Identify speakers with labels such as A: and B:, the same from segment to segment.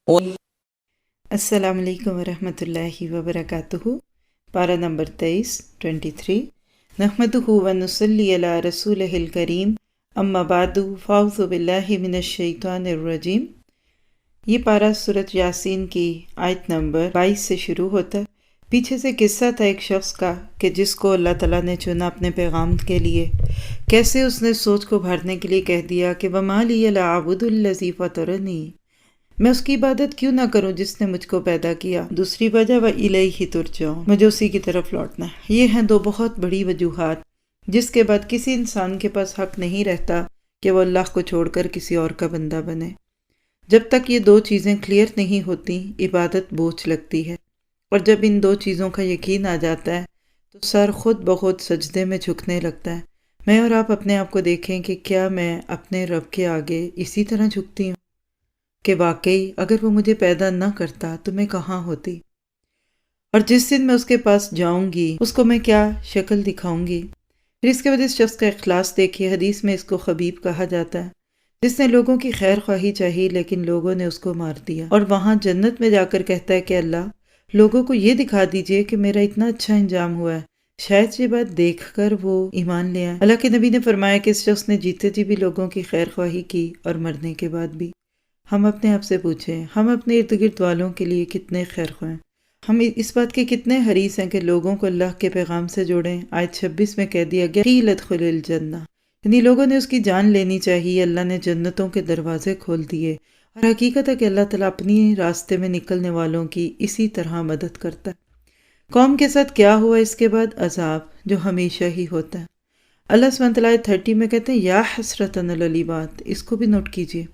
A: السلام علیکم ورحمۃ اللہ وبرکاتہ۔ پارہ نمبر 23 نحمدہ ونصلی علی رسولہ الکریم، اما بعد فاعوذ باللہ من الشیطان الرجیم۔ یہ پارہ سورۃ یاسین کی آیت نمبر 22 سے شروع ہوتا ہے۔ پیچھے سے قصہ تھا ایک شخص کا کہ جس کو اللہ تعالیٰ نے چنا اپنے پیغام کے لیے، کیسے اس نے سوچ کو بھرنے کے لیے کہہ دیا کہ وَمَا لِيَ لَا أَعْبُدُ الَّذِي فَطَرَنِي، میں اس کی عبادت کیوں نہ کروں جس نے مجھ کو پیدا کیا۔ دوسری وجہ وَإِلَيْهِ تُرْجَعُونَ، مجھے اسی کی طرف لوٹنا ہے۔ یہ ہیں دو بہت بڑی وجوہات جس کے بعد کسی انسان کے پاس حق نہیں رہتا کہ وہ اللہ کو چھوڑ کر کسی اور کا بندہ بنے۔ جب تک یہ دو چیزیں کلیئر نہیں ہوتی، عبادت بوجھ لگتی ہے، اور جب ان دو چیزوں کا یقین آ جاتا ہے تو سر خود بخود سجدے میں جھکنے لگتا ہے۔ میں اور آپ اپنے آپ کو دیکھیں کہ کیا میں اپنے رب کے آگے اسی طرح جھکتی ہوں کہ واقعی اگر وہ مجھے پیدا نہ کرتا تو میں کہاں ہوتی، اور جس دن میں اس کے پاس جاؤں گی اس کو میں کیا شکل دکھاؤں گی۔ پھر اس کے بعد اس شخص کا اخلاص دیکھیے، حدیث میں اس کو خبیب کہا جاتا ہے، جس نے لوگوں کی خیر خواہی چاہی لیکن لوگوں نے اس کو مار دیا، اور وہاں جنت میں جا کر کہتا ہے کہ اللہ لوگوں کو یہ دکھا دیجئے کہ میرا اتنا اچھا انجام ہوا ہے، شاید یہ بات دیکھ کر وہ ایمان لے آئے۔ اللہ کے نبی نے فرمایا کہ اس شخص نے جیتے جی بھی لوگوں کی خیر خواہی کی اور مرنے کے بعد بھی۔ ہم اپنے آپ سے پوچھیں، ہم اپنے ارد گرد والوں کے لیے کتنے خیر خواہ ہیں؟ ہم اس بات کے کتنے حریص ہیں کہ لوگوں کو اللہ کے پیغام سے جوڑیں؟ آیت 26 میں کہہ دیا گیا قیل ادخل الجنہ، یعنی لوگوں نے اس کی جان لینی چاہیے۔ اللہ نے جنتوں کے دروازے کھول دیے، اور حقیقت ہے کہ اللہ تعالیٰ اپنی راستے میں نکلنے والوں کی اسی طرح مدد کرتا ہے۔ قوم کے ساتھ کیا ہوا اس کے بعد؟ عذاب جو ہمیشہ ہی ہوتا ہے۔ اللہ سبحانہ تعالیٰ 30 میں کہتے ہیں یا حسرتن علی العباد، اس کو بھی نوٹ کیجیے۔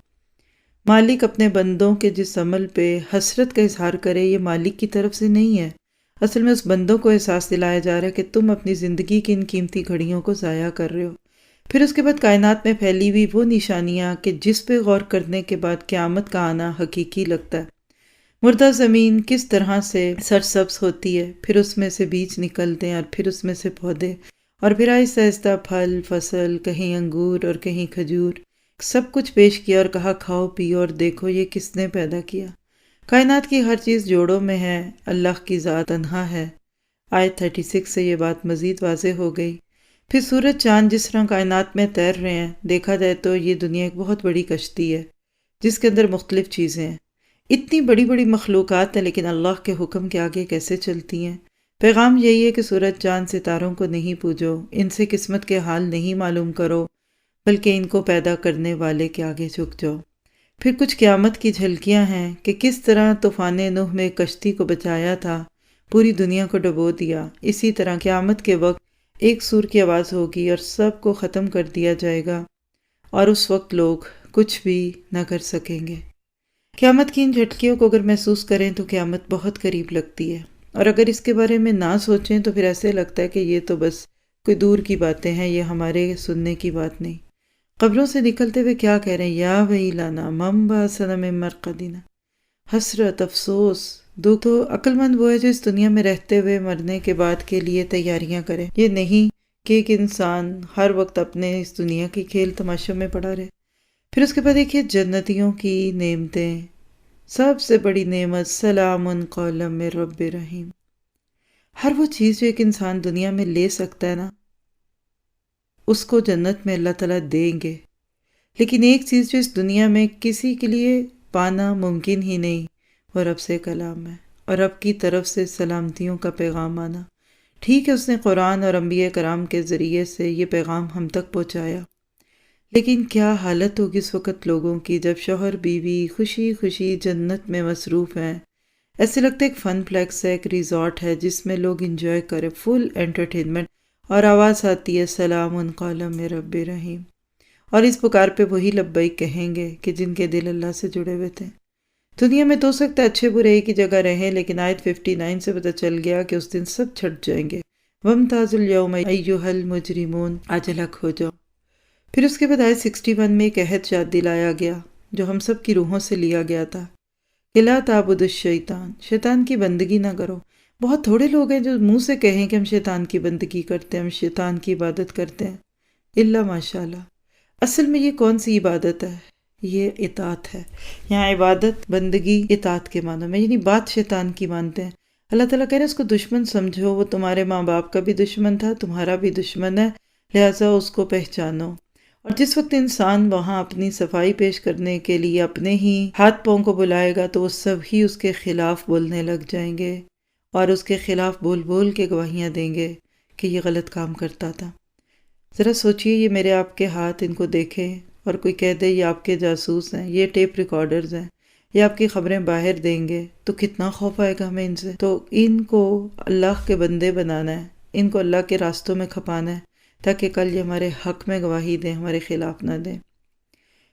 A: مالک اپنے بندوں کے جس عمل پہ حسرت کا اظہار کرے، یہ مالک کی طرف سے نہیں ہے، اصل میں اس بندوں کو احساس دلایا جا رہا ہے کہ تم اپنی زندگی کی ان قیمتی گھڑیوں کو ضائع کر رہے ہو۔ پھر اس کے بعد کائنات میں پھیلی ہوئی وہ نشانیاں کہ جس پہ غور کرنے کے بعد قیامت کا آنا حقیقی لگتا ہے۔ مردہ زمین کس طرح سے سرسبز ہوتی ہے، پھر اس میں سے بیج نکلتے ہیں، اور پھر اس میں سے پودے، اور پھر آہستہ آہستہ پھل فصل، کہیں انگور اور کہیں کھجور، سب کچھ پیش کیا اور کہا کھاؤ پیو اور دیکھو یہ کس نے پیدا کیا۔ کائنات کی ہر چیز جوڑوں میں ہے، اللہ کی ذات تنہا ہے۔ آیت 36 سے یہ بات مزید واضح ہو گئی۔ پھر سورج چاند جس طرح کائنات میں تیر رہے ہیں، دیکھا جائے تو یہ دنیا ایک بہت بڑی کشتی ہے جس کے اندر مختلف چیزیں ہیں۔ اتنی بڑی بڑی مخلوقات ہیں لیکن اللہ کے حکم کے آگے کیسے چلتی ہیں؟ پیغام یہی ہے کہ سورج چاند ستاروں کو نہیں پوجو، ان سے قسمت کے حال نہیں معلوم کرو، بلکہ ان کو پیدا کرنے والے کے آگے جھک جاؤ۔ پھر کچھ قیامت کی جھلکیاں ہیں کہ کس طرح طوفان نوح میں کشتی کو بچایا تھا، پوری دنیا کو ڈبو دیا۔ اسی طرح قیامت کے وقت ایک سور کی آواز ہوگی اور سب کو ختم کر دیا جائے گا، اور اس وقت لوگ کچھ بھی نہ کر سکیں گے۔ قیامت کی ان جھٹکیوں کو اگر محسوس کریں تو قیامت بہت قریب لگتی ہے، اور اگر اس کے بارے میں نہ سوچیں تو پھر ایسے لگتا ہے کہ یہ تو بس کوئی دور کی باتیں ہیں، یہ ہمارے سننے کی بات نہیں۔ قبروں سے نکلتے ہوئے کیا کہہ رہے ہیں؟ یا ویلانا من بعثنا من مرقدنا، حسرت، افسوس، دکھ۔ تو عقل مند وہ ہے جو اس دنیا میں رہتے ہوئے مرنے کے بعد کے لیے تیاریاں کرے، یہ نہیں کہ ایک انسان ہر وقت اپنے اس دنیا کی کھیل تماشوں میں پڑا رہے۔ پھر اس کے بعد دیکھیے جنتیوں کی نعمتیں، سب سے بڑی نعمت سلام قولا من رب رحیم۔ ہر وہ چیز جو ایک انسان دنیا میں لے سکتا ہے نا، اس کو جنت میں اللہ تعالیٰ دیں گے۔ لیکن ایک چیز جو اس دنیا میں کسی کے لیے پانا ممکن ہی نہیں، وہ رب سے کلام ہے، اور رب کی طرف سے سلامتیوں کا پیغام آنا۔ ٹھیک ہے اس نے قرآن اور انبیاء کرام کے ذریعے سے یہ پیغام ہم تک پہنچایا، لیکن کیا حالت ہوگی اس وقت لوگوں کی جب شوہر بیوی خوشی خوشی جنت میں مصروف ہیں۔ ایسے لگتا ہے ایک فن پلیکس ہے، ایک ریزورٹ ہے جس میں لوگ انجوائے کریں، فل انٹرٹینمنٹ، اور آواز آتی ہے سلام قولا من رب رحیم، اور اس پکار پہ وہی لبیک کہیں گے کہ جن کے دل اللہ سے جڑے ہوئے تھے۔ دنیا میں تو ہو سکتا ہے اچھے برے ایک ہی جگہ رہیں، لیکن آیت 59 سے پتہ چل گیا کہ اس دن سب چھٹ جائیں گے۔ وامتازوا اليوم ایھا المجرمون، آج الگ ہو جاؤ۔ پھر اس کے بعد آیت 61 میں ایک عہد یاد دلایا گیا جو ہم سب کی روحوں سے لیا گیا تھا کہ لا تعبدوا الشیطان، شیطان کی بندگی نہ کرو۔ بہت تھوڑے لوگ ہیں جو منہ سے کہیں کہ ہم شیطان کی بندگی کرتے ہیں، ہم شیطان کی عبادت کرتے ہیں، الا ماشاء اللہ۔ اصل میں یہ کون سی عبادت ہے یہ اطاعت ہے۔ یہاں عبادت بندگی اطاعت کے معنوں میں، یعنی بات شیطان کی مانتے ہیں۔ اللہ تعالیٰ کہہ رہے ہیں اس کو دشمن سمجھو، وہ تمہارے ماں باپ کا بھی دشمن تھا، تمہارا بھی دشمن ہے، لہٰذا اس کو پہچانو۔ اور جس وقت انسان وہاں اپنی صفائی پیش کرنے کے لیے اپنے ہی ہاتھ پاؤں کو بلائے گا تو وہ سب ہی اس کے خلاف بولنے لگ جائیں گے اور اس کے خلاف بول بول کے گواہیاں دیں گے کہ یہ غلط کام کرتا تھا۔ ذرا سوچئے، یہ میرے آپ کے ہاتھ، ان کو دیکھیں اور کوئی کہہ دے یہ آپ کے جاسوس ہیں، یہ ٹیپ ریکارڈرز ہیں، یہ آپ کی خبریں باہر دیں گے، تو کتنا خوف آئے گا ہمیں ان سے۔ تو ان کو اللہ کے بندے بنانا ہے، ان کو اللہ کے راستوں میں کھپانا ہے تاکہ کل یہ ہمارے حق میں گواہی دیں، ہمارے خلاف نہ دیں۔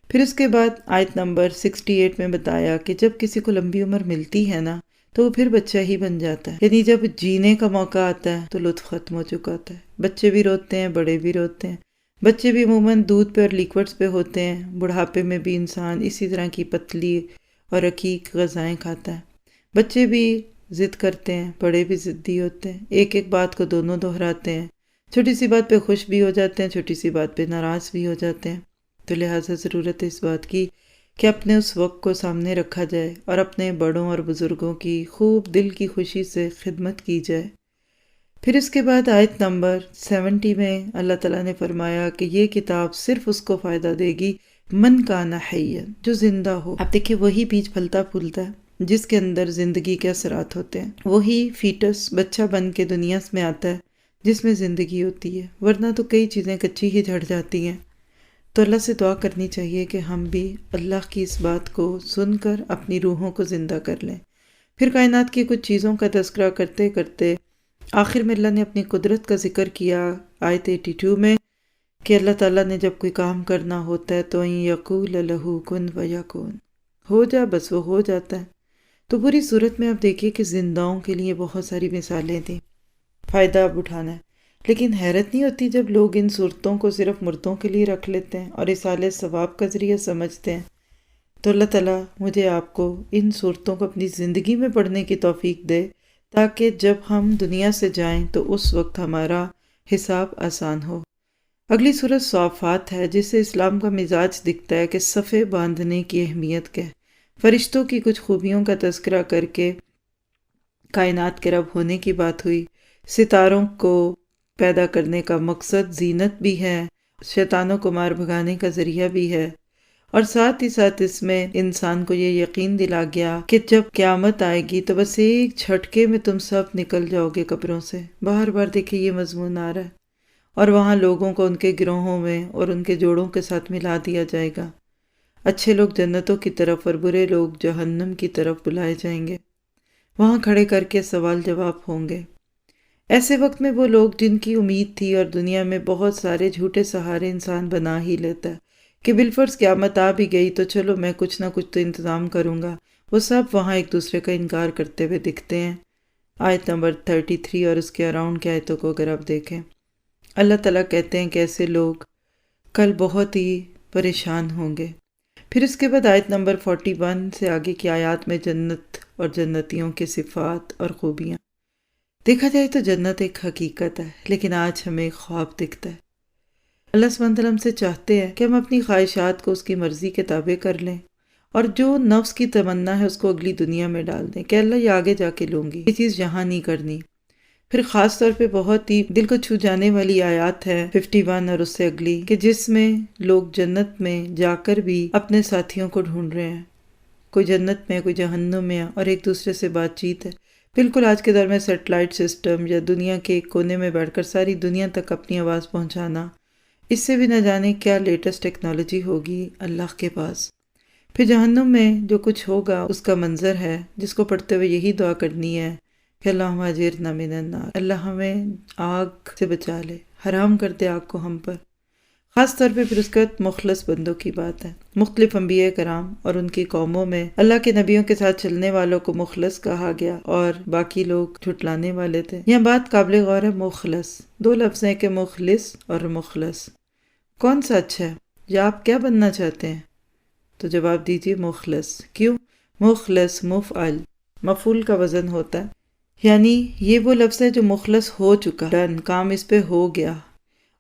A: پھر اس کے بعد آیت نمبر 68 میں بتایا کہ جب کسی کو لمبی عمر ملتی ہے نا تو وہ پھر بچہ ہی بن جاتا ہے، یعنی جب جینے کا موقع آتا ہے تو لطف ختم ہو چکا ہوتا ہے۔ بچے بھی روتے ہیں، بڑے بھی روتے ہیں، بچے بھی عموماً دودھ پہ اور لیکوڈز پہ ہوتے ہیں، بڑھاپے میں بھی انسان اسی طرح کی پتلی اور رقیق غذائیں کھاتا ہے۔ بچے بھی ضد کرتے ہیں، بڑے بھی ضدی ہوتے ہیں، ایک ایک بات کو دونوں دہراتے ہیں، چھوٹی سی بات پہ خوش بھی ہو جاتے ہیں، چھوٹی سی بات پہ ناراض بھی ہو جاتے ہیں۔ تو لہٰذا ضرورت ہے اس بات کی کہ اپنے اس وقت کو سامنے رکھا جائے اور اپنے بڑوں اور بزرگوں کی خوب دل کی خوشی سے خدمت کی جائے۔ پھر اس کے بعد آیت نمبر 70 میں اللہ تعالیٰ نے فرمایا کہ یہ کتاب صرف اس کو فائدہ دے گی من کان حیا، جو زندہ ہو۔ آپ دیکھیں وہی بیج پھلتا پھولتا ہے جس کے اندر زندگی کے اثرات ہوتے ہیں، وہی فیٹس بچہ بن کے دنیا میں آتا ہے جس میں زندگی ہوتی ہے، ورنہ تو کئی چیزیں کچی ہی جھڑ جاتی ہیں۔ تو اللہ سے دعا کرنی چاہیے کہ ہم بھی اللہ کی اس بات کو سن کر اپنی روحوں کو زندہ کر لیں۔ پھر کائنات کی کچھ چیزوں کا تذکرہ کرتے کرتے آخر میں اللہ نے اپنی قدرت کا ذکر کیا آیت 82 میں کہ اللہ تعالیٰ نے جب کوئی کام کرنا ہوتا ہے تو یقول لہ کن فیکون، ہو جا، بس وہ ہو جاتا ہے۔ تو پوری صورت میں آپ دیکھیے کہ زنداؤں کے لیے بہت ساری مثالیں تھیں، فائدہ اب اٹھانا ہے۔ لیکن حیرت نہیں ہوتی جب لوگ ان صورتوں کو صرف مردوں کے لیے رکھ لیتے ہیں اور اصالِ ثواب کا ذریعہ سمجھتے ہیں۔ تو اللہ تعالیٰ مجھے آپ کو ان صورتوں کو اپنی زندگی میں پڑھنے کی توفیق دے تاکہ جب ہم دنیا سے جائیں تو اس وقت ہمارا حساب آسان ہو۔ اگلی صورت صافات ہے جس سے اسلام کا مزاج دکھتا ہے کہ صفے باندھنے کی اہمیت کیا ہے۔ فرشتوں کی کچھ خوبیوں کا تذکرہ کر کے کائنات کے رب ہونے کی بات ہوئی، ستاروں کو پیدا کرنے کا مقصد زینت بھی ہے، شیطانوں کو مار بھگانے کا ذریعہ بھی ہے، اور ساتھ ہی ساتھ اس میں انسان کو یہ یقین دلا گیا کہ جب قیامت آئے گی تو بس ایک جھٹکے میں تم سب نکل جاؤ گے قبروں سے۔ بار بار دیکھیں یہ مضمون آ رہا ہے، اور وہاں لوگوں کو ان کے گروہوں میں اور ان کے جوڑوں کے ساتھ ملا دیا جائے گا۔ اچھے لوگ جنتوں کی طرف اور برے لوگ جہنم کی طرف بلائے جائیں گے، وہاں کھڑے کر کے سوال جواب ہوں گے۔ ایسے وقت میں وہ لوگ جن کی امید تھی اور دنیا میں بہت سارے جھوٹے سہارے انسان بنا ہی لیتا ہے کہ بالفرض قیامت آ بھی گئی تو چلو میں کچھ نہ کچھ تو انتظام کروں گا، وہ سب وہاں ایک دوسرے کا انکار کرتے ہوئے دکھتے ہیں۔ آیت نمبر 33 اور اس کے اراؤنڈ کے آیتوں کو اگر آپ دیکھیں، اللہ تعالیٰ کہتے ہیں کہ ایسے لوگ کل بہت ہی پریشان ہوں گے۔ پھر اس کے بعد آیت نمبر 41 سے آگے کی آیات میں جنت اور جنتیوں کی صفات اور خوبیاں۔ دیکھا جائے تو جنت ایک حقیقت ہے، لیکن آج ہمیں ایک خواب دکھتا ہے۔ اللہ سبحانہ وتعالیٰ ہم سے چاہتے ہیں کہ ہم اپنی خواہشات کو اس کی مرضی کے تابع کر لیں اور جو نفس کی تمنا ہے اس کو اگلی دنیا میں ڈال دیں کہ اللہ یہ آگے جا کے لوں گی، یہ چیز یہاں نہیں کرنی۔ پھر خاص طور پہ بہت ہی دل کو چھو جانے والی آیات ہے 51 اور اس سے اگلی کہ جس میں لوگ جنت میں جا کر بھی اپنے ساتھیوں کو ڈھونڈ رہے ہیں، کوئی جنت میں کوئی جہنم میں، اور ایک دوسرے سے بات چیت ہے۔ بالکل آج کے دور میں سیٹلائٹ سسٹم یا دنیا کے ایک کونے میں بیٹھ کر ساری دنیا تک اپنی آواز پہنچانا، اس سے بھی نہ جانے کیا لیٹسٹ ٹیکنالوجی ہوگی اللہ کے پاس۔ پھر جہنم میں جو کچھ ہوگا اس کا منظر ہے جس کو پڑھتے ہوئے یہی دعا کرنی ہے کہ اللہم اجرنا من النار، اللہ ہمیں آگ سے بچا لے، حرام کر دے آگ کو ہم پر۔ خاص طور پہ پھر اس کے بعد مخلص بندوں کی بات ہے۔ مختلف انبیاء کرام اور ان کی قوموں میں اللہ کے نبیوں کے ساتھ چلنے والوں کو مخلص کہا گیا اور باقی لوگ جھٹلانے والے تھے۔ یہ بات قابل غور ہے، مخلص، دو لفظ ہیں کہ مخلص اور مخلص، کون سا اچھا ہے یا آپ کیا بننا چاہتے ہیں؟ تو جواب دیجیے مخلص۔ کیوں؟ مخلص مفعل، مفعول کا وزن ہوتا ہے، یعنی یہ وہ لفظ ہے جو مخلص ہو چکا، ڈن، کام اس پہ ہو گیا،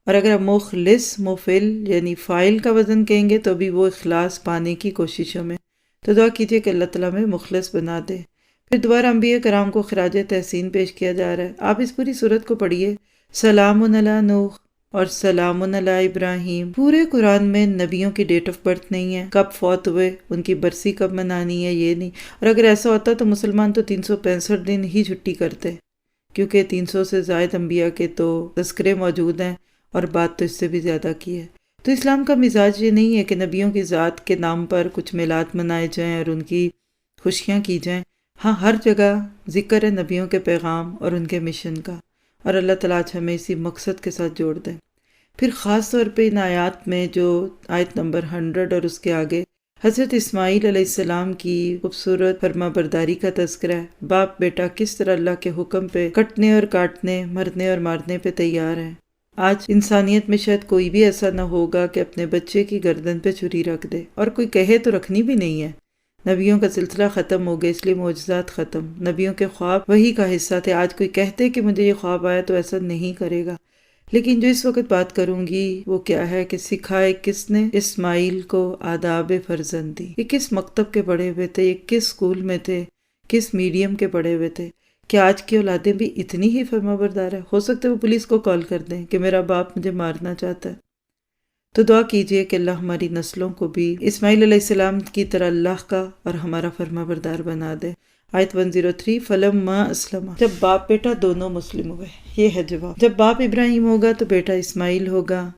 A: اور اگر آپ مخلص مفل یعنی فائل کا وزن کہیں گے تو بھی وہ اخلاص پانے کی کوششوں میں، تو دعا کیجیے کہ اللہ تعالیٰ میں مخلص بنا دے۔ پھر دوبارہ انبیاء کرام کو خراج تحسین پیش کیا جا رہا ہے۔ آپ اس پوری صورت کو پڑھیے، سلام علی نوح اور سلام علی ابراہیم۔ پورے قرآن میں نبیوں کی ڈیٹ آف برتھ نہیں ہے، کب فوت ہوئے، ان کی برسی کب منانی ہے، یہ نہیں۔ اور اگر ایسا ہوتا تو مسلمان تو 365 دن ہی چھٹی کرتے، کیونکہ 300 سے زائد انبیاء کے تو تذکرے موجود ہیں اور بات تو اس سے بھی زیادہ کی ہے۔ تو اسلام کا مزاج یہ نہیں ہے کہ نبیوں کی ذات کے نام پر کچھ میلاد منائے جائیں اور ان کی خوشیاں کی جائیں۔ ہاں، ہر جگہ ذکر ہے نبیوں کے پیغام اور ان کے مشن کا، اور اللہ تعالیٰ آج ہمیں اسی مقصد کے ساتھ جوڑ دیں۔ پھر خاص طور پہ ان آیات میں جو آیت نمبر 100 اور اس کے آگے حضرت اسماعیل علیہ السلام کی خوبصورت فرما برداری کا تذکرہ ہے۔ باپ بیٹا کس طرح اللہ کے حکم پہ کٹنے اور کاٹنے، مرنے اور مارنے پہ تیار ہیں۔ آج انسانیت میں شاید کوئی بھی ایسا نہ ہوگا کہ اپنے بچے کی گردن پہ چھری رکھ دے، اور کوئی کہے تو رکھنی بھی نہیں ہے۔ نبیوں کا سلسلہ ختم ہو گیا، اس لیے معجزات ختم۔ نبیوں کے خواب وہی کا حصہ تھے۔ آج کوئی کہتے کہ مجھے یہ خواب آیا تو ایسا نہیں کرے گا۔ لیکن جو اس وقت بات کروں گی وہ کیا ہے کہ سکھائے کس نے اسماعیل کو آداب فرزندی۔ یہ کس مکتب کے پڑھے ہوئے تھے، یہ کس سکول میں تھے، کس میڈیم کے پڑھے ہوئے تھے؟ کہ آج کی اولادیں بھی اتنی ہی فرما بردار ہے؟ ہو سکتا ہے وہ پولیس کو کال کر دیں کہ میرا باپ مجھے مارنا چاہتا ہے۔ تو دعا کیجئے کہ اللہ ہماری نسلوں کو بھی اسماعیل علیہ السلام کی طرح اللہ کا اور ہمارا فرما بردار بنا دے۔ آیت 103، فلما اسلم، جب باپ بیٹا دونوں مسلم ہوئے۔ یہ ہے جواب۔ جب باپ ابراہیم ہوگا تو بیٹا اسماعیل ہوگا،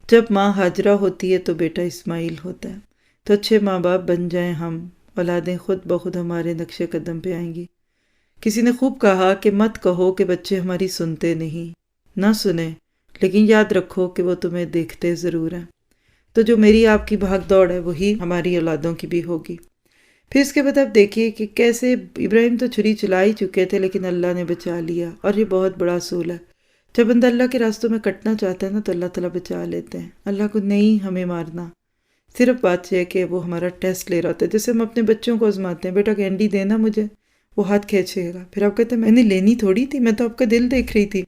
A: جب ماں ہاجرہ ہوتی ہے تو بیٹا اسماعیل ہوتا ہے۔ تو اچھے ماں باپ بن جائیں ہم، اولادیں خود بخود ہمارے نقش قدم پہ آئیں گی۔ کسی نے خوب کہا کہ مت کہو کہ بچے ہماری سنتے نہیں، نہ سنیں، لیکن یاد رکھو کہ وہ تمہیں دیکھتے ضرور ہیں۔ تو جو میری آپ کی بھاگ دوڑ ہے وہی ہماری اولادوں کی بھی ہوگی۔ پھر اس کے بعد آپ دیکھیے کہ کیسے ابراہیم تو چھری چلا ہی چکے تھے لیکن اللہ نے بچا لیا، اور یہ بہت بڑا اصول ہے۔ جب بندہ اللہ کے راستوں میں کٹنا چاہتا ہے نا تو اللہ تعالیٰ بچا لیتے ہیں۔ اللہ کو نہیں ہمیں مارنا، صرف بات یہ ہے کہ وہ ہمارا ٹیسٹ لے رہا ہوتا ہے۔ جیسے ہم اپنے بچوں کو آزماتے ہیں، بیٹا کینڈی دینا مجھے، وہ ہاتھ کھینچے گا، پھر آپ کہتے ہیں میں نے لینی تھوڑی تھی، میں تو آپ کا دل دیکھ رہی تھی۔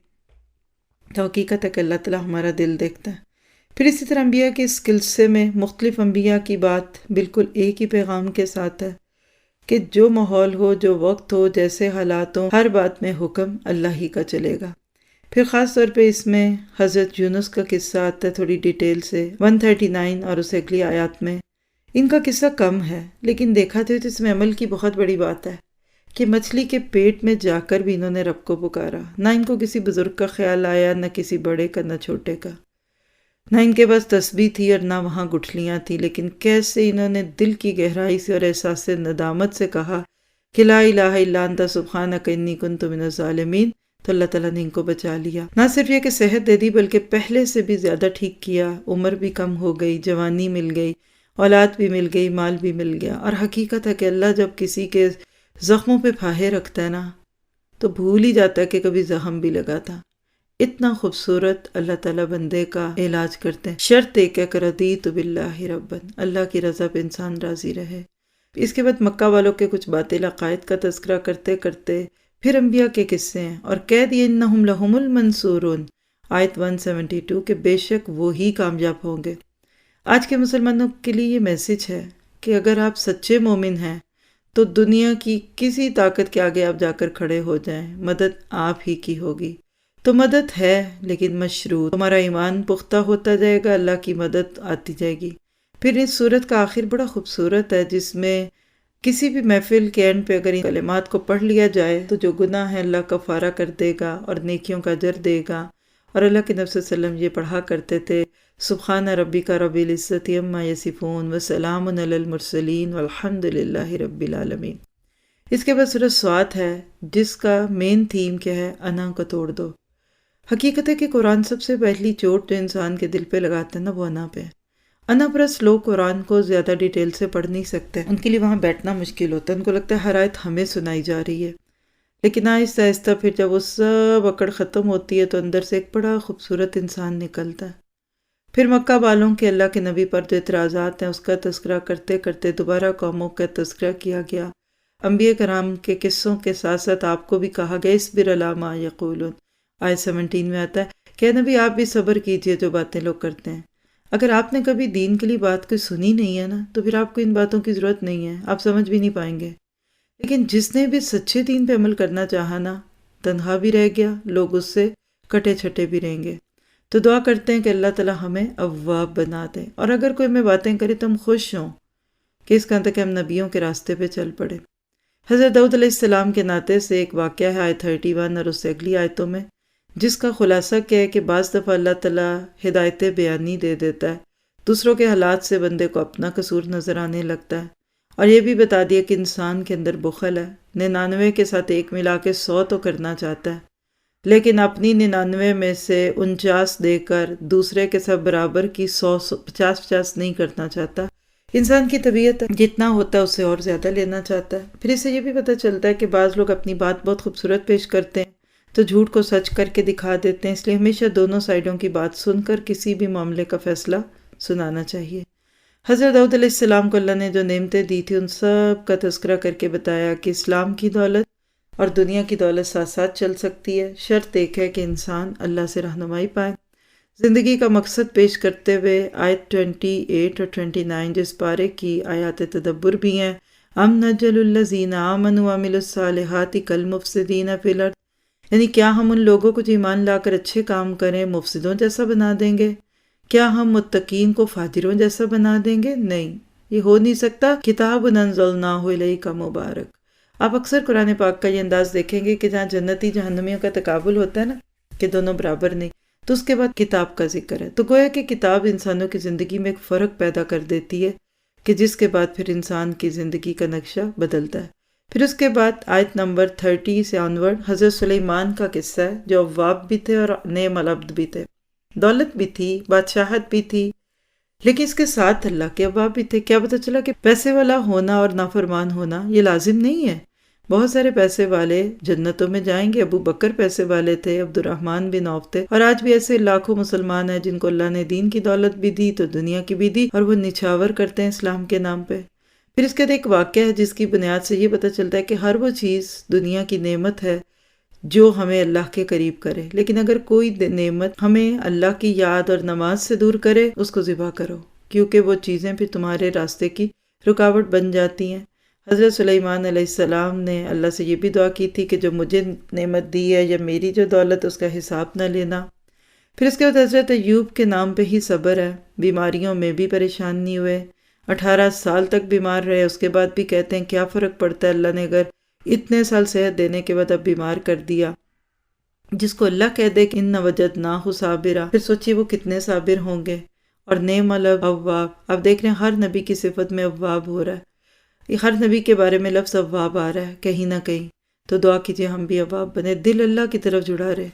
A: تو حقیقت ہے کہ اللہ تعالیٰ ہمارا دل دیکھتا ہے۔ پھر اسی طرح انبیاء کے اس قصے میں مختلف انبیاء کی بات بالکل ایک ہی پیغام کے ساتھ ہے کہ جو ماحول ہو، جو وقت ہو، جیسے حالات ہوں، ہر بات میں حکم اللہ ہی کا چلے گا۔ پھر خاص طور پہ اس میں حضرت یونس کا قصہ آتا ہے تھوڑی ڈیٹیل سے 139 اور اس اگلی آیات میں۔ ان کا قصہ کم ہے لیکن دیکھا تو اس میں عمل کی بہت بڑی بات ہے کہ مچھلی کے پیٹ میں جا کر بھی انہوں نے رب کو پکارا۔ نہ ان کو کسی بزرگ کا خیال آیا، نہ کسی بڑے کا، نہ چھوٹے کا، نہ ان کے پاس تسبیح تھی اور نہ وہاں گٹھلیاں تھیں، لیکن کیسے انہوں نے دل کی گہرائی سے اور احساس ندامت سے کہا کہ لا الہ الا انت سبحانک انی کنت من الظالمین، تو اللہ تعالیٰ نے ان کو بچا لیا۔ نہ صرف یہ کہ صحت دے دی بلکہ پہلے سے بھی زیادہ ٹھیک کیا، عمر بھی کم ہو گئی، جوانی مل گئی، اولاد بھی مل گئی، مال بھی مل گیا۔ اور حقیقت ہے کہ اللہ جب کسی کے زخموں پہ پھاہے رکھتا ہے نا تو بھول ہی جاتا ہے کہ کبھی زخم بھی لگا تھا۔ اتنا خوبصورت اللہ تعالیٰ بندے کا علاج کرتے ہیں۔ شرط ایک ہے کہ رضیت باللہ ربًا، اللہ کی رضا پہ انسان راضی رہے۔ اس کے بعد مکہ والوں کے کچھ باطل عقائد کا تذکرہ کرتے کرتے پھر انبیاء کے قصے ہیں، اور کہہ دیے انہم لہم المنصورون، آیت 172، کہ بے شک وہی کامیاب ہوں گے۔ آج کے مسلمانوں کے لیے یہ میسج ہے کہ اگر آپ سچے مومن ہیں تو دنیا کی کسی طاقت کے آگے آپ جا کر کھڑے ہو جائیں، مدد آپ ہی کی ہوگی۔ تو مدد ہے لیکن مشروط، تمہارا ایمان پختہ ہوتا جائے گا، اللہ کی مدد آتی جائے گی۔ پھر اس سورت کا آخر بڑا خوبصورت ہے جس میں کسی بھی محفل کے اینڈ پہ اگر ان کلمات کو پڑھ لیا جائے تو جو گناہ ہے اللہ کفارہ کر دے گا اور نیکیوں کا اجر دے گا۔ اور اللہ کے نبی صلی اللہ علیہ وسلم یہ پڑھا کرتے تھے، سبحان ربک رب العزت عما یصفون وسلام علی المرسلین والحمد للہ رب العالمین۔ اس کے بعد سورۃ صاد ہے جس کا مین تھیم کیا ہے؟ انا کو توڑ دو۔ حقیقت ہے کہ قرآن سب سے پہلی چوٹ جو انسان کے دل پہ لگاتا ہے نا وہ انا پہ۔ انا پرست لوگ قرآن کو زیادہ ڈیٹیل سے پڑھ نہیں سکتے، ان کے لیے وہاں بیٹھنا مشکل ہوتا ہے، ان کو لگتا ہے ہر آیت ہمیں سنائی جا رہی ہے۔ لیکن آہستہ آہستہ پھر جب وہ سب اکڑ ختم ہوتی ہے تو اندر سے ایک بڑا خوبصورت انسان نکلتا ہے۔ پھر مکہ والوں کے اللہ کے نبی پر جو اعتراضات ہیں اس کا تذکرہ کرتے کرتے دوبارہ قوموں کا تذکرہ کیا گیا۔ انبیاء کرام کے قصوں کے ساتھ ساتھ آپ کو بھی کہا گیا اصبر علی ما یقولون، آیت 17 میں آتا ہے کہ نبی آپ بھی صبر کیجئے جو باتیں لوگ کرتے ہیں۔ اگر آپ نے کبھی دین کے لیے بات کوئی سنی نہیں ہے نا تو پھر آپ کو ان باتوں کی ضرورت نہیں ہے، آپ سمجھ بھی نہیں پائیں گے۔ لیکن جس نے بھی سچے دین پہ عمل کرنا چاہا نا، تنہا بھی رہ گیا، لوگ اس سے کٹے چھٹے بھی رہیں گے۔ تو دعا کرتے ہیں کہ اللہ تعالیٰ ہمیں اواب بنا دے، اور اگر کوئی ہمیں باتیں کرے تو ہم خوش ہوں کہ اس کا تک ہم نبیوں کے راستے پہ چل پڑے۔ حضرت داؤد علیہ السلام کے ناطے سے ایک واقعہ ہے آیت 31 اور اس سے اگلی آیتوں میں، جس کا خلاصہ کیا ہے کہ بعض دفعہ اللہ تعالیٰ ہدایت بیانی دے دیتا ہے، دوسروں کے حالات سے بندے کو اپنا قصور نظر آنے لگتا ہے، اور یہ بھی بتا دیا کہ انسان کے اندر بخل ہے، 99 کے ساتھ ایک ملا کے 100 تو کرنا چاہتا ہے، لیکن اپنی 99 میں سے 49 دے کر دوسرے کے ساتھ برابر کی 100 50 نہیں کرنا چاہتا۔ انسان کی طبیعت ہے، جتنا ہوتا ہے اس سے اور زیادہ لینا چاہتا ہے۔ پھر اس سے یہ بھی پتہ چلتا ہے کہ بعض لوگ اپنی بات بہت خوبصورت پیش کرتے ہیں تو جھوٹ کو سچ کر کے دکھا دیتے ہیں، اس لیے ہمیشہ دونوں سائیڈوں کی بات سن کر کسی بھی معاملے کا فیصلہ سنانا چاہیے۔ حضرت داؤد علیہ السلام کو اللہ نے جو نعمتیں دی تھی ان سب کا تذکرہ کر کے بتایا کہ اسلام کی دولت اور دنیا کی دولت ساتھ ساتھ چل سکتی ہے، شرط ایک ہے کہ انسان اللہ سے رہنمائی پائے۔ زندگی کا مقصد پیش کرتے ہوئے آیت 28 اور 29 جس پارے کی آیات تدبر بھی ہیں، ام نجعل الذین آمنوا وعملوا الصالحات کالمفسدین فی الارض، یعنی کیا ہم ان لوگوں کو جو ایمان لا کر اچھے کام کریں مفسدوں جیسا بنا دیں گے؟ کیا ہم متقین کو فاجروں جیسا بنا دیں گے؟ نہیں، یہ ہو نہیں سکتا۔ کتاب انزلناہ الیک مبارک، آپ اکثر قرآن پاک کا یہ انداز دیکھیں گے کہ جہاں جنتی جہنمیوں کا تقابل ہوتا ہے نا کہ دونوں برابر نہیں، تو اس کے بعد کتاب کا ذکر ہے، تو گویا کہ کتاب انسانوں کی زندگی میں ایک فرق پیدا کر دیتی ہے کہ جس کے بعد پھر انسان کی زندگی کا نقشہ بدلتا ہے۔ پھر اس کے بعد آیت نمبر 30 سے آنورڈ حضرت سلیمان کا قصہ ہے، جو اواب بھی تھے اور نعم العبد بھی تھے، دولت بھی تھی، بادشاہت بھی تھی، لیکن اس کے ساتھ اللہ کے اواب بھی تھے۔ کیا پتہ چلا کہ پیسے والا ہونا اور نافرمان ہونا یہ لازم نہیں ہے۔ بہت سارے پیسے والے جنتوں میں جائیں گے، ابو بکر پیسے والے تھے، عبد الرحمن بن عوف تھے، اور آج بھی ایسے لاکھوں مسلمان ہیں جن کو اللہ نے دین کی دولت بھی دی تو دنیا کی بھی دی، اور وہ نچھاور کرتے ہیں اسلام کے نام پہ۔ پھر اس کے بعد ایک واقعہ ہے جس کی بنیاد سے یہ پتہ چلتا ہے کہ ہر وہ چیز دنیا کی نعمت ہے جو ہمیں اللہ کے قریب کرے، لیکن اگر کوئی نعمت ہمیں اللہ کی یاد اور نماز سے دور کرے اس کو ذبح کرو، کیونکہ وہ چیزیں پھر تمہارے راستے کی رکاوٹ بن جاتی ہیں۔ حضرت سلیمان علیہ السلام نے اللہ سے یہ بھی دعا کی تھی کہ جو مجھے نعمت دی ہے یا میری جو دولت اس کا حساب نہ لینا۔ پھر اس کے بعد حضرت ایوب کے نام پہ ہی صبر ہے، بیماریوں میں بھی پریشان نہیں ہوئے، 18 سال تک بیمار رہے، اس کے بعد بھی کہتے ہیں کیا فرق پڑتا ہے، اللہ نے اگر اتنے سال صحت دینے کے بعد اب بیمار کر دیا۔ جس کو اللہ کہہ دے کہ ان وجدناہ صابرا، پھر سوچیے وہ کتنے صابر ہوں گے۔ اور نعم الاواب، اب دیکھ رہے ہیں ہر نبی کی صفت میں اواب ہو رہا ہے، ہر نبی کے بارے میں لفظ اواب آ رہا ہے کہیں نہ کہیں، تو دعا کیجیے ہم بھی اواب بنے، دل اللہ کی طرف جڑا رہے،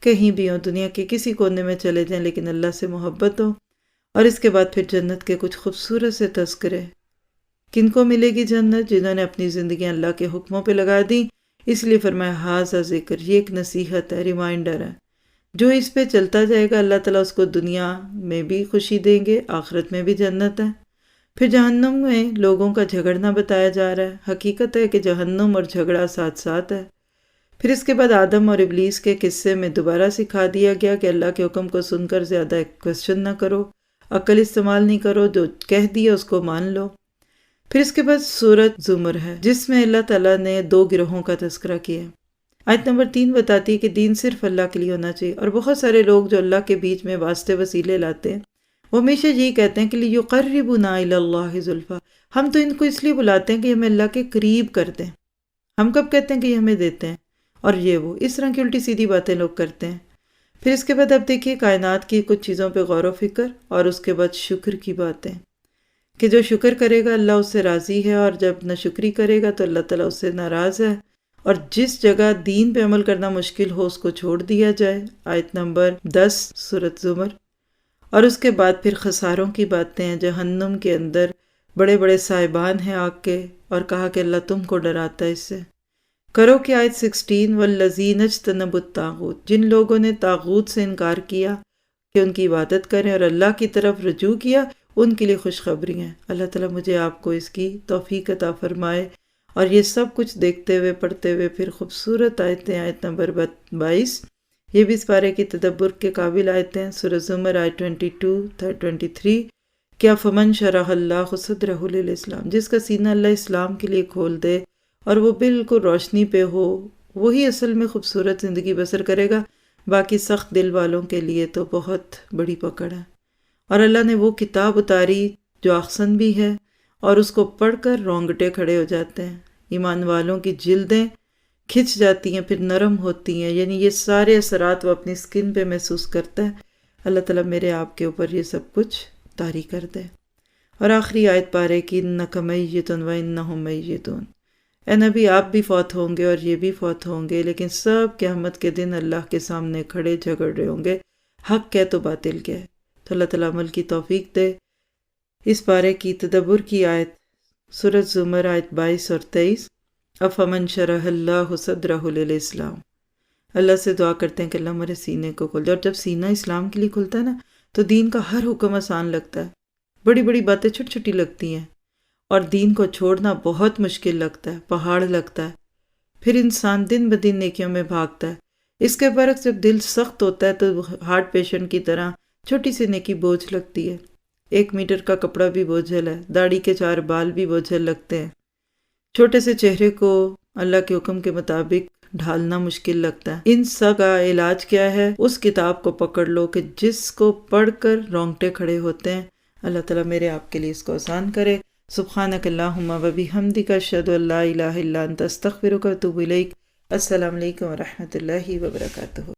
A: کہیں بھی ہوں دنیا کے کسی کونے میں چلے جائیں لیکن اللہ سے محبت ہو۔ اور اس کے بعد پھر جنت کے کچھ خوبصورت سے تذکرے، کن کو ملے گی جنت؟ جنہوں نے اپنی زندگیاں اللہ کے حکموں پہ لگا دی، اس لیے فرمایا ھذا ذکر، یہ ایک نصیحت ہے، ریمائنڈر ہے، جو اس پہ چلتا جائے گا اللہ تعالیٰ اس کو دنیا میں بھی خوشی دیں گے، آخرت میں بھی جنت ہے۔ پھر جہنم میں لوگوں کا جھگڑنا بتایا جا رہا ہے، حقیقت ہے کہ جہنم اور جھگڑا ساتھ ساتھ ہے۔ پھر اس کے بعد آدم اور ابلیس کے قصے میں دوبارہ سکھا دیا گیا کہ اللہ کے حکم کو سن کر زیادہ کوشچن نہ کرو، عقل استعمال نہیں کرو، جو کہہ دیا اس کو مان لو۔ پھر اس کے بعد سورۃ زمر ہے جس میں اللہ تعالیٰ نے 2 گروہوں کا تذکرہ کیا ہے۔ آیت نمبر 3 بتاتی ہے کہ دین صرف اللہ کے لیے ہونا چاہیے، اور بہت سارے لوگ جو اللہ کے بیچ میں واسطے وسیلے لاتے ہیں وہ ہمیشہ یہی کہتے ہیں کہ لیقربونا الی اللہ زلفیٰ، ہم تو ان کو اس لیے بلاتے ہیں کہ ہمیں اللہ کے قریب کر دیں۔ ہم کب کہتے ہیں کہ یہ ہمیں دیتے ہیں؟ اور یہ وہ اس طرح کی الٹی سیدھی باتیں لوگ کرتے ہیں۔ پھر اس کے بعد اب دیکھیے کائنات کی کچھ چیزوں پہ غور و فکر، اور اس کے بعد شکر کی باتیں کہ جو شکر کرے گا اللہ اس سے راضی ہے، اور جب نہ شکری کرے گا تو اللہ تعالیٰ اس سے ناراض ہے، اور جس جگہ دین پہ عمل کرنا مشکل ہو اس کو چھوڑ دیا جائے۔ آیت نمبر 10 سورۃ زمر۔ اور اس کے بعد پھر خساروں کی باتیں ہیں، جہنم کے اندر بڑے بڑے صاحبان ہیں آگ کے، اور کہا کہ اللہ تم کو ڈراتا ہے اس سے۔ کرو کہ آیت 16 والذین اجتنبوا الطاغوت، جن لوگوں نے طاغوت سے انکار کیا کہ ان کی عبادت کریں اور اللہ کی طرف رجوع کیا، ان کے لیے خوشخبری ہیں۔ اللہ تعالیٰ مجھے آپ کو اس کی توفیق عطا فرمائے۔ اور یہ سب کچھ دیکھتے ہوئے پڑھتے ہوئے پھر خوبصورت آیتیں، آیت نمبر 22 یہ بھی اس پارے کی تدبر کے قابل آیتیں ہیں۔ سورہ زمر آیت 22 23، کیا فمن شرح اللہ صدرہ للاسلام، جس کا سینہ اللہ اسلام کے لیے کھول دے اور وہ بالکل روشنی پہ ہو، وہی اصل میں خوبصورت زندگی بسر کرے گا۔ باقی سخت دل والوں کے لیے تو بہت بڑی پکڑ ہے۔ اور اللہ نے وہ کتاب اتاری جو احسن بھی ہے، اور اس کو پڑھ کر رونگٹے کھڑے ہو جاتے ہیں۔ ایمان والوں کی جلدیں کھچ جاتی ہیں، پھر نرم ہوتی ہیں، یعنی یہ سارے اثرات وہ اپنی سکن پہ محسوس کرتا ہے۔ اللہ تعالیٰ میرے آپ کے اوپر یہ سب کچھ طاری کر دے۔ اور آخری آیت پارے کی اِنَّکَ مَیِّتٌ وَإِنَّهُم مَیِّتُونَ، اے نبی آپ بھی فوت ہوں گے اور یہ بھی فوت ہوں گے، لیکن سب قیامت کے دن اللہ کے سامنے کھڑے جھگڑ رہے ہوں گے، حق کیا تو باطل کیا ہے۔ تو اللہ تعالیٰ عمل کی توفیق دے۔ اس پارے کی تدبر کی آیت سورۃ زمر آیت 22 اور 23، افمن شرح اللہ صدرہ للاسلام۔ اللہ سے دعا کرتے ہیں کہ اللہ ہمارے سینے کو کھول دے، اور جب سینہ اسلام کے لیے کھلتا ہے نا تو دین کا ہر حکم آسان لگتا ہے، بڑی بڑی باتیں چھوٹی چھوٹی لگتی ہیں، اور دین کو چھوڑنا بہت مشکل لگتا ہے، پہاڑ لگتا ہے۔ پھر انسان دن بدن نیکیوں میں بھاگتا ہے۔ اس کے برعکس جب دل سخت ہوتا ہے تو ہارٹ پیشنٹ کی طرح چھوٹی سی نیکی بوجھ لگتی ہے۔ 1 میٹر کا کپڑا بھی بوجھل ہے، داڑھی کے 4 بال بھی بوجھل لگتے ہیں۔ چھوٹے سے چہرے کو اللہ کے حکم کے مطابق ڈھالنا مشکل لگتا ہے۔ ان سب کا علاج کیا ہے؟ اس کتاب کو پکڑ لو کہ جس کو پڑھ کر رونگٹے کھڑے ہوتے ہیں۔ اللہ تعالیٰ میرے آپ کے لیے اس کو آسان کرے۔ سبحانک اللہم و بحمدک، اشہد ان لا الہ الا انت، استغفرک و اتوب الیک۔ السلام علیکم و رحمۃ اللہ وبرکاتہ۔